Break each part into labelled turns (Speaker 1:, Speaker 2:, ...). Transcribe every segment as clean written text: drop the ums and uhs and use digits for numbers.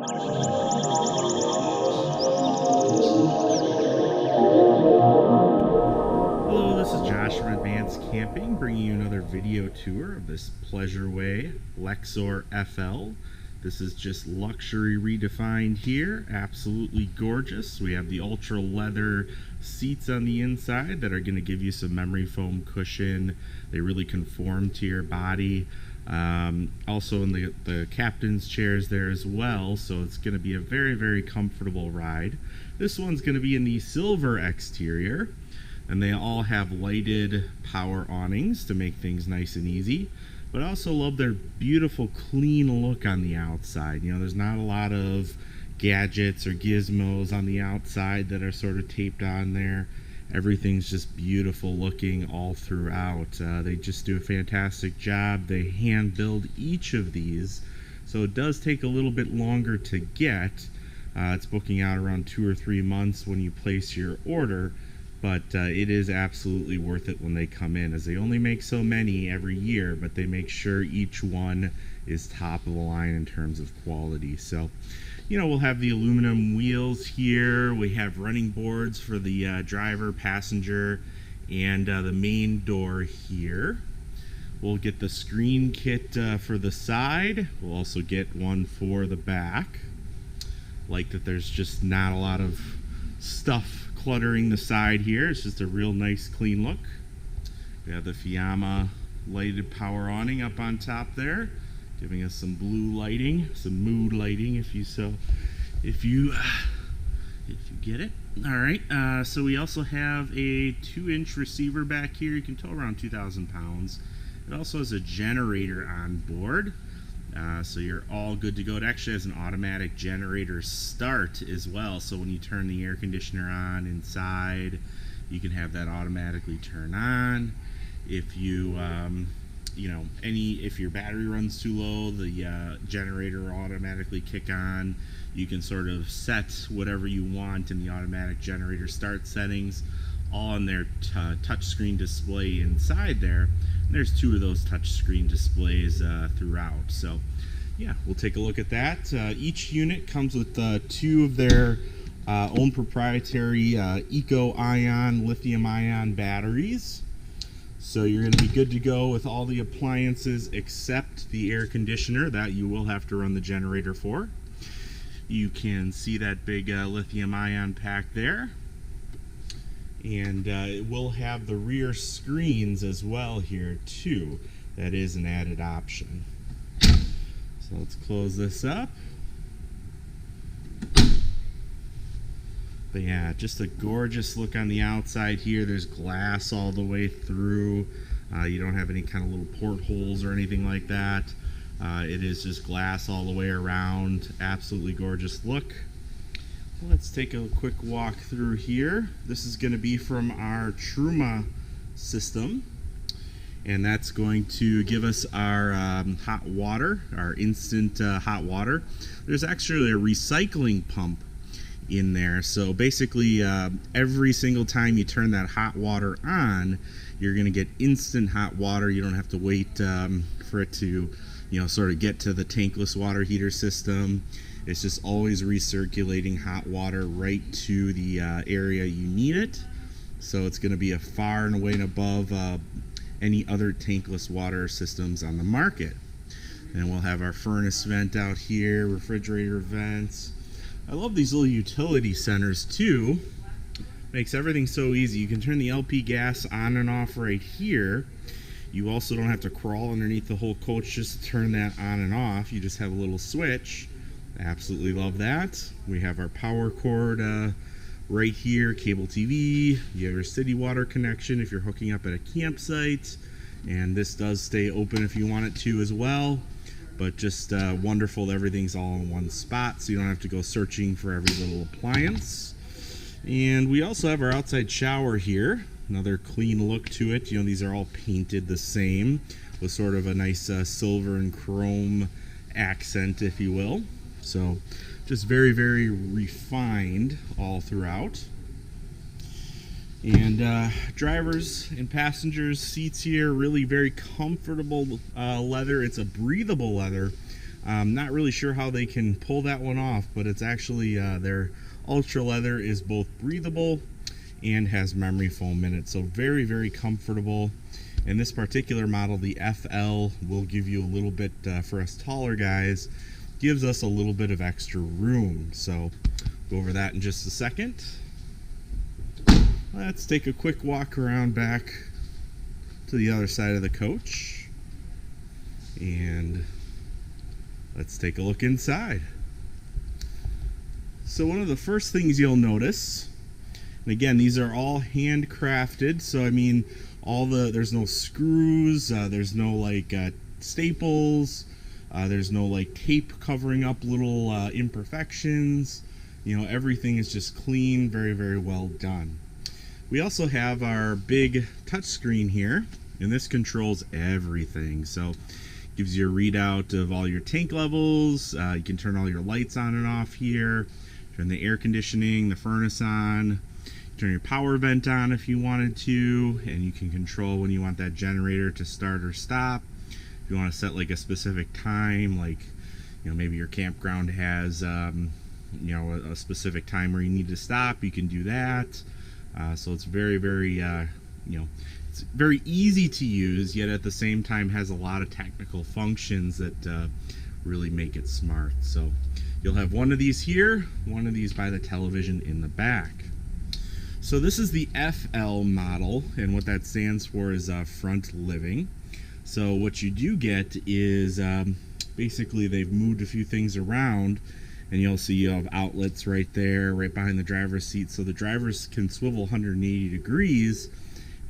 Speaker 1: Hello, this is Josh from Advanced Camping, bringing you another video tour of this Pleasureway Lexor FL. This is just luxury redefined here, absolutely gorgeous. We have the ultra leather seats on the inside that are going to give you some memory foam cushion. They really conform to your body. Also in the captain's chairs there as well, so it's going to be a very, very comfortable ride. This one's going to be in the silver exterior. And they all have lighted power awnings to make things nice and easy. But I also love their beautiful clean look on the outside. You know, there's not a lot of gadgets or gizmos on the outside that are sort of taped on there. Everything's just beautiful looking all throughout. They just do a fantastic job. They hand build each of these, so it does take a little bit longer to get. It's booking out around 2 or 3 months when you place your order. But it is absolutely worth it when they come in, as they only make so many every year, but they make sure each one is top of the line in terms of quality. So, you know, we'll have the aluminum wheels here. We have running boards for the driver, passenger, and the main door here. We'll get the screen kit for the side. We'll also get one for the back. Like that there's just not a lot of stuff cluttering the side here. It's just a real nice clean look. We have the Fiamma lighted power awning up on top there, giving us some blue lighting, some mood lighting if you get it. All right, so we also have a 2-inch receiver back here. You can tow around 2,000 pounds. It also has a generator on board. So you're all good to go. It actually has an automatic generator start as well, so when you turn the air conditioner on inside, you can have that automatically turn on. If you if your battery runs too low, the generator will automatically kick on. You can sort of set whatever you want in the automatic generator start settings, all on their touchscreen display inside there. And there's 2 of those touchscreen displays throughout. So yeah, we'll take a look at that. Each unit comes with 2 of their own proprietary eco-ion lithium-ion batteries. So you're going to be good to go with all the appliances except the air conditioner that you will have to run the generator for. You can see that big lithium-ion pack there. And it will have the rear screens as well here too. That is an added option. So let's close this up. But yeah, just a gorgeous look on the outside here. There's glass all the way through. You don't have any kind of little portholes or anything like that. It is just glass all the way around. Absolutely gorgeous look. Let's take a quick walk through here. This is going to be from our Truma system, and that's going to give us our hot water, our instant hot water. There's actually a recycling pump in there, so basically every single time you turn that hot water on, you're going to get instant hot water. You don't have to wait for it to, sort of get to the tankless water heater system. It's just always recirculating hot water right to the area you need it. So it's going to be a far and away and above any other tankless water systems on the market. And we'll have our furnace vent out here, refrigerator vents. I love these little utility centers too. Makes everything so easy. You can turn the LP gas on and off right here. You also don't have to crawl underneath the whole coach just to turn that on and off. You just have a little switch. Absolutely love that. We have our power cord right here, cable TV. You have your city water connection if you're hooking up at a campsite, and this does stay open if you want it to as well. But just wonderful that everything's all in one spot, so you don't have to go searching for every little appliance. And we also have our outside shower here. Another clean look to it. These are all painted the same with sort of a nice silver and chrome accent, if you will. So just very, very refined all throughout. And drivers and passengers seats here, really very comfortable leather. It's a breathable leather, I'm not really sure how they can pull that one off, but it's actually their ultra leather is both breathable and has memory foam in it, so very, very comfortable. And this particular model, the FL, will give you a little bit, for us taller guys, gives us a little bit of extra room. So go over that in just a second. Let's take a quick walk around back to the other side of the coach, and let's take a look inside. So one of the first things you'll notice, and again, these are all handcrafted, so I mean, there's no screws, there's no like staples, there's no like tape covering up little imperfections. You know, everything is just clean, very, very well done. We also have our big touchscreen here, and this controls everything. So gives you a readout of all your tank levels. You can turn all your lights on and off here, turn the air conditioning, the furnace on, turn your power vent on if you wanted to, and you can control when you want that generator to start or stop. If you want to set like a specific time, like, you know, maybe your campground has you know, a specific time where you need to stop, you can do that. So it's very, very you know, it's very easy to use, yet at the same time has a lot of technical functions that really make it smart. So you'll have one of these here, one of these by the television in the back. So this is the FL model, and what that stands for is front living. So what you do get is basically they've moved a few things around, and you'll see you have outlets right there, right behind the driver's seat, so the drivers can swivel 180 degrees,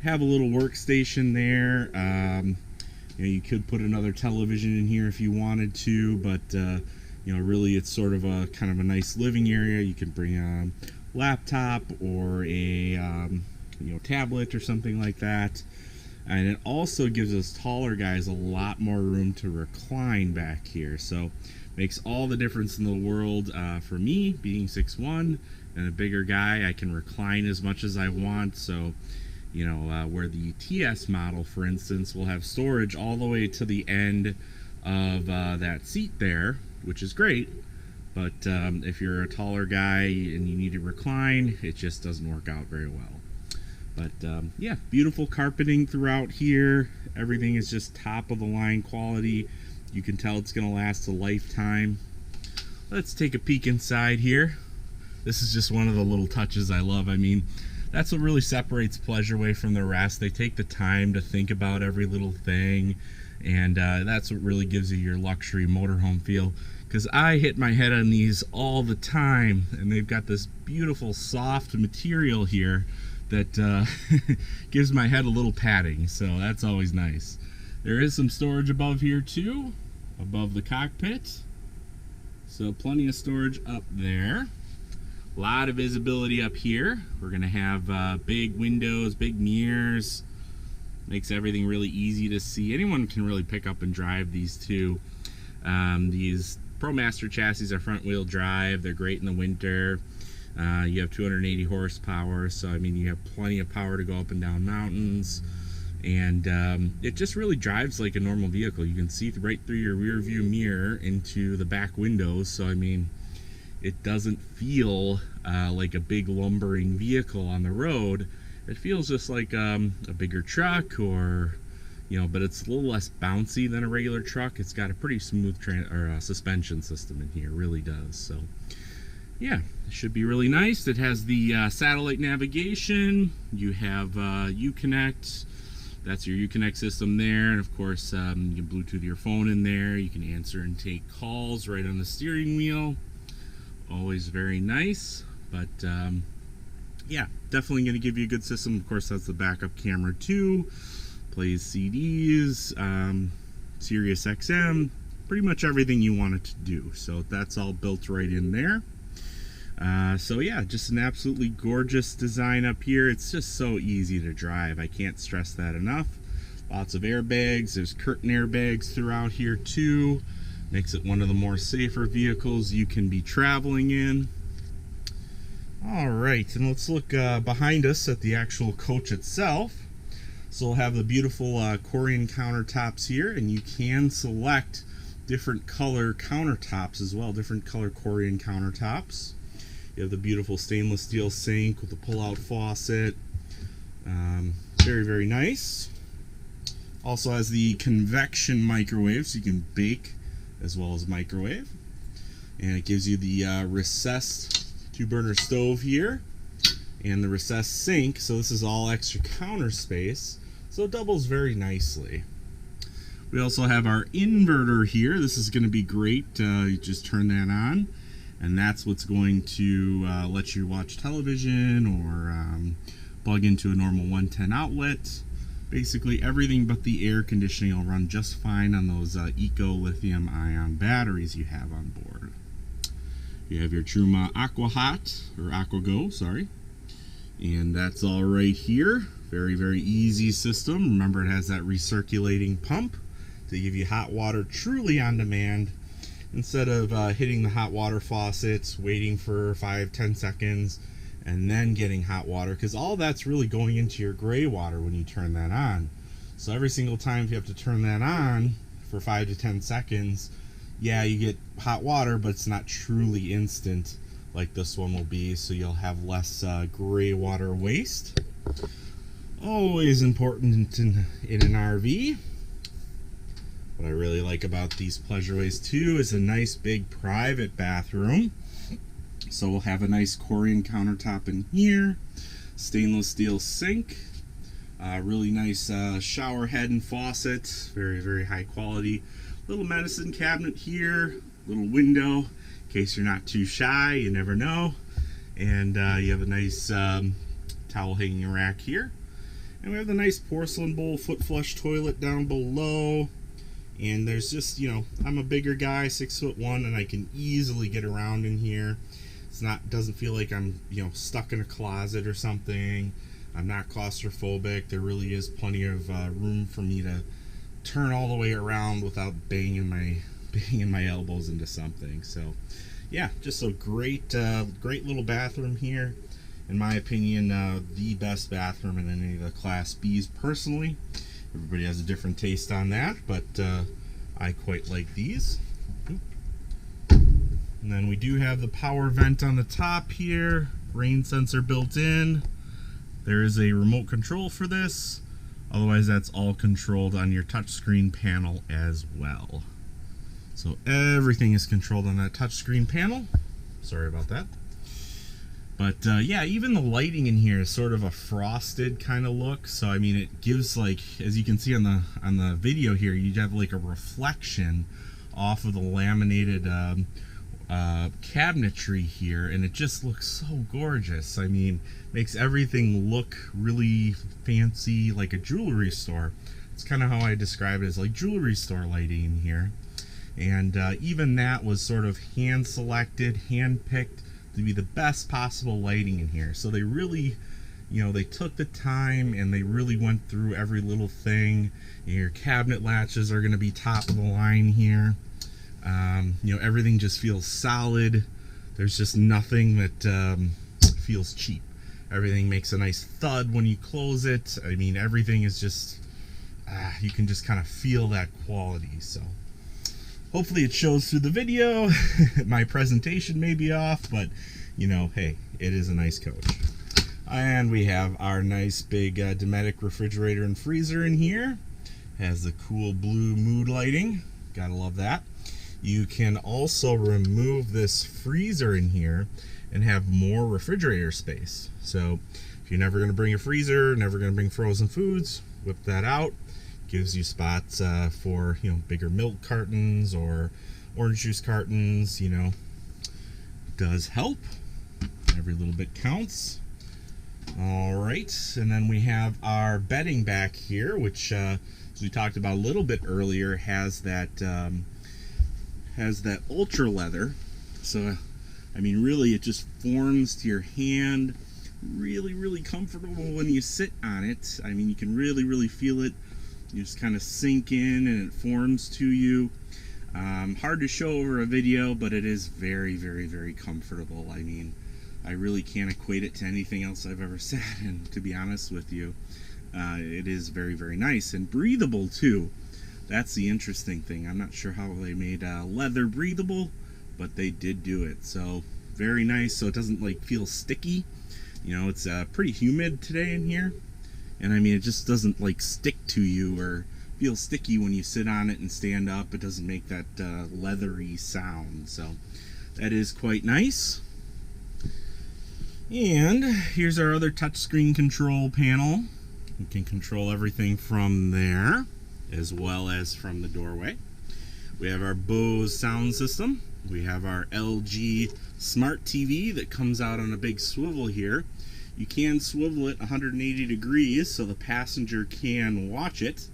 Speaker 1: have a little workstation there. You know, you could put another television in here if you wanted to, but you know, really it's sort of a kind of a nice living area. You can bring a laptop or a you know, tablet or something like that. And it also gives us taller guys a lot more room to recline back here, so makes all the difference in the world. For me, being 6'1" and a bigger guy, I can recline as much as I want. So you know, where the TS model, for instance, will have storage all the way to the end of that seat there, which is great. But if you're a taller guy and you need to recline, it just doesn't work out very well. But yeah, beautiful carpeting throughout here. Everything is just top of the line quality. You can tell it's going to last a lifetime. Let's take a peek inside here. This is just one of the little touches I love. I mean, that's what really separates Pleasureway from the rest. They take the time to think about every little thing, and that's what really gives you your luxury motorhome feel. Because I hit my head on these all the time, and they've got this beautiful soft material here that gives my head a little padding, so that's always nice. There is some storage above here too, above the cockpit, so plenty of storage up there. A lot of visibility up here. We're gonna have big windows, big mirrors. Makes everything really easy to see. Anyone can really pick up and drive these too. These ProMaster chassis are front wheel drive. They're great in the winter. You have 280 horsepower, so I mean, you have plenty of power to go up and down mountains, and it just really drives like a normal vehicle. You can see right through your rear view mirror into the back windows, so I mean, it doesn't feel like a big lumbering vehicle on the road. It feels just like a bigger truck, or you know, but it's a little less bouncy than a regular truck. It's got a pretty smooth suspension system in here, really does. So yeah, it should be really nice. It has the satellite navigation. You have Uconnect. That's your Uconnect system there, and of course you can Bluetooth your phone in there. You can answer and take calls right on the steering wheel. Always very nice. But yeah, definitely going to give you a good system. Of course, that's the backup camera too. Plays CDs, Sirius XM, pretty much everything you want it to do. So that's all built right in there. So yeah, just an absolutely gorgeous design up here. It's just so easy to drive. I can't stress that enough. Lots of airbags. There's curtain airbags throughout here too. Makes it one of the more safer vehicles you can be traveling in. Alright, and let's look behind us at the actual coach itself. So we'll have the beautiful Corian countertops here, and you can select different color countertops as well, different color Corian countertops. You have the beautiful stainless steel sink with the pull-out faucet. Very, very nice. Also has the convection microwave, so you can bake as well as microwave. And it gives you the recessed 2-burner stove here and the recessed sink, so this is all extra counter space, so it doubles very nicely. We also have our inverter here. This is going to be great. You just turn that on, and that's what's going to let you watch television or plug into a normal 110 outlet. Basically everything but the air conditioning will run just fine on those eco lithium ion batteries you have on board. You have your Truma Aqua Hot, or Aqua Go, sorry. And that's all right here. Very, very easy system. Remember, it has that recirculating pump to give you hot water truly on demand, instead of hitting the hot water faucets, waiting for 5-10 seconds, and then getting hot water, because all that's really going into your gray water when you turn that on. So every single time you have to turn that on for 5 to 10 seconds, yeah, you get hot water, but it's not truly instant like this one will be, so you'll have less gray water waste. Always important in an RV. What I really like about these Pleasureways too is a nice big private bathroom. So we'll have a nice Corian countertop in here, stainless steel sink, really nice shower head and faucet, very, very high quality. Little medicine cabinet here, little window in case you're not too shy, you never know. And you have a nice towel hanging rack here. And we have the nice porcelain bowl foot flush toilet down below. And there's just, you know, I'm a bigger guy, 6'1", and I can easily get around in here. It's not, doesn't feel like I'm, you know, stuck in a closet or something. I'm not claustrophobic. There really is plenty of room for me to turn all the way around without banging my elbows into something. So yeah, just a great great little bathroom here. In my opinion, the best bathroom in any of the Class Bs personally. Everybody has a different taste on that, but I quite like these. And then we do have the power vent on the top here, rain sensor built in. There is a remote control for this. Otherwise, that's all controlled on your touchscreen panel as well. So everything is controlled on that touchscreen panel. Sorry about that. But yeah, even the lighting in here is sort of a frosted kind of look. So I mean, it gives, like, as you can see on the video here, you have like a reflection off of the laminated cabinetry here, and it just looks so gorgeous. I mean, makes everything look really fancy, like a jewelry store. It's kind of how I describe it, as like jewelry store lighting in here. And even that was sort of hand selected, hand picked to be the best possible lighting in here. So they really, you know, they took the time and they really went through every little thing. Your cabinet latches are going to be top of the line here. You know, everything just feels solid. There's just nothing that feels cheap. Everything makes a nice thud when you close it. I mean, everything is just, you can just kind of feel that quality. So hopefully it shows through the video. My presentation may be off, but you know, hey, it is a nice coach. And we have our nice big Dometic refrigerator and freezer in here. Has the cool blue mood lighting. Gotta love that. You can also remove this freezer in here and have more refrigerator space. So if you're never going to bring a freezer, never going to bring frozen foods, whip that out. Gives you spots for, you know, bigger milk cartons or orange juice cartons. You know, does help. Every little bit counts. All right, and then we have our bedding back here, which as we talked about a little bit earlier, has that ultra leather. So I mean, really, it just forms to your hand. Really, really comfortable when you sit on it. I mean, you can really, really feel it. You just kind of sink in and it forms to you. Hard to show over a video, but it is very, very, very comfortable. I mean, I really can't equate it to anything else I've ever sat in, to be honest with you. It is very, very nice and breathable too. That's the interesting thing. I'm not sure how they made leather breathable, but they did do it. So very nice. So it doesn't like feel sticky. You know, it's pretty humid today in here, and I mean, it just doesn't like stick to you or feel sticky when you sit on it and stand up. It doesn't make that leathery sound. So that is quite nice. And here's our other touchscreen control panel. You can control everything from there, as well as from the doorway. We have our Bose sound system. We have our LG smart TV that comes out on a big swivel here. You can swivel it 180 degrees so the passenger can watch it.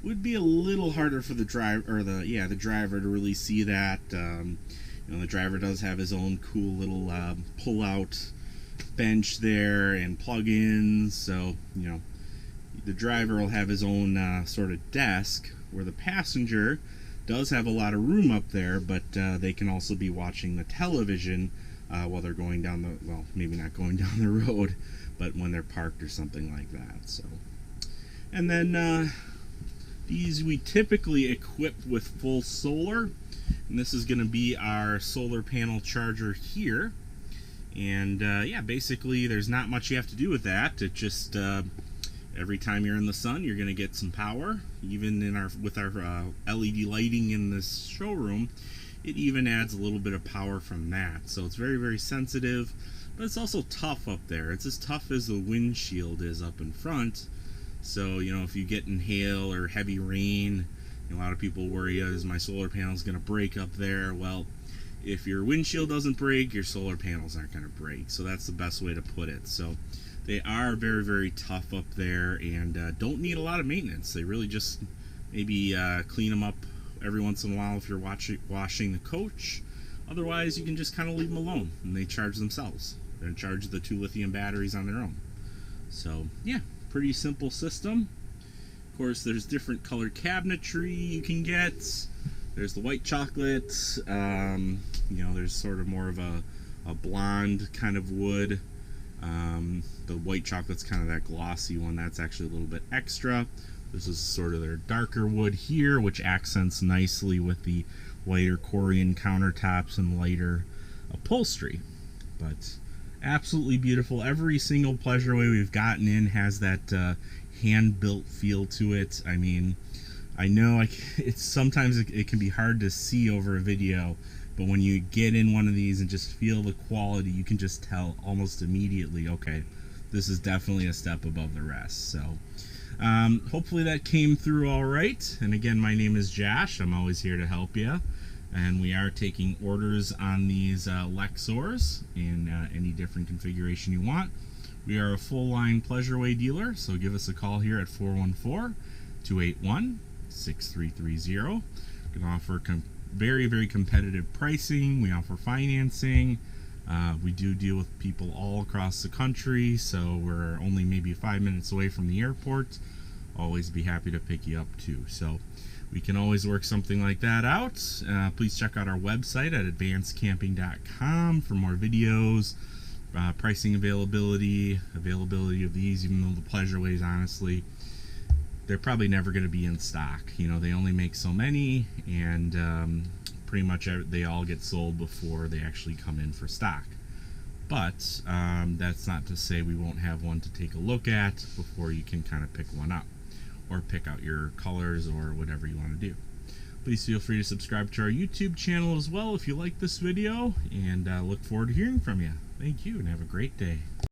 Speaker 1: Would be a little harder for the driver, or the driver to really see that. You know, the driver does have his own cool little pull-out bench there and plug-ins, so you know, the driver will have his own sort of desk, where the passenger does have a lot of room up there, but they can also be watching the television while they're going down the, well, maybe not going down the road, but when they're parked or something like that. So, and then these we typically equip with full solar, and this is going to be our solar panel charger here. And yeah, basically there's not much you have to do with that. It just every time you're in the sun, you're going to get some power. Even in with our LED lighting in this showroom, it even adds a little bit of power from that. So it's very, very sensitive, but it's also tough up there. It's as tough as the windshield is up in front. So, you know, if you get in hail or heavy rain, you know, a lot of people worry, is my solar panel's going to break up there? Well, if your windshield doesn't break, your solar panels aren't going to break. So that's the best way to put it. So they are very, very tough up there, and don't need a lot of maintenance. They really just maybe clean them up every once in a while if you're washing the coach. Otherwise, you can just kind of leave them alone, and they charge themselves. They're in charge of the 2 lithium batteries on their own. So yeah, pretty simple system. Of course, there's different colored cabinetry you can get. There's the white chocolate. You know, there's sort of more of a blonde kind of wood. The white chocolate's kind of that glossy one. That's actually a little bit extra. This is sort of their darker wood here, which accents nicely with the lighter Corian countertops and lighter upholstery. But absolutely beautiful. Every single Pleasureway we've gotten in has that hand-built feel to it. I mean, I know it's sometimes it can be hard to see over a video, but when you get in one of these and just feel the quality, you can just tell almost immediately, okay, this is definitely a step above the rest. So hopefully that came through all right. And again, my name is Josh. I'm always here to help you. And we are taking orders on these Lexors in any different configuration you want. We are a full-line Pleasureway dealer, so give us a call here at 414-281-6330. We can offer very, very competitive pricing. We offer financing. We do deal with people all across the country, so we're only maybe 5 minutes away from the airport. Always be happy to pick you up too. So we can always work something like that out. Please check out our website at advancedcamping.com for more videos, pricing availability of these, even though the Pleasureways, honestly, they're probably never going to be in stock. You know, they only make so many, and pretty much they all get sold before they actually come in for stock. But that's not to say we won't have one to take a look at before you can kind of pick one up, or pick out your colors or whatever you want to do. Please feel free to subscribe to our YouTube channel as well if you like this video, and look forward to hearing from you. Thank you, and have a great day.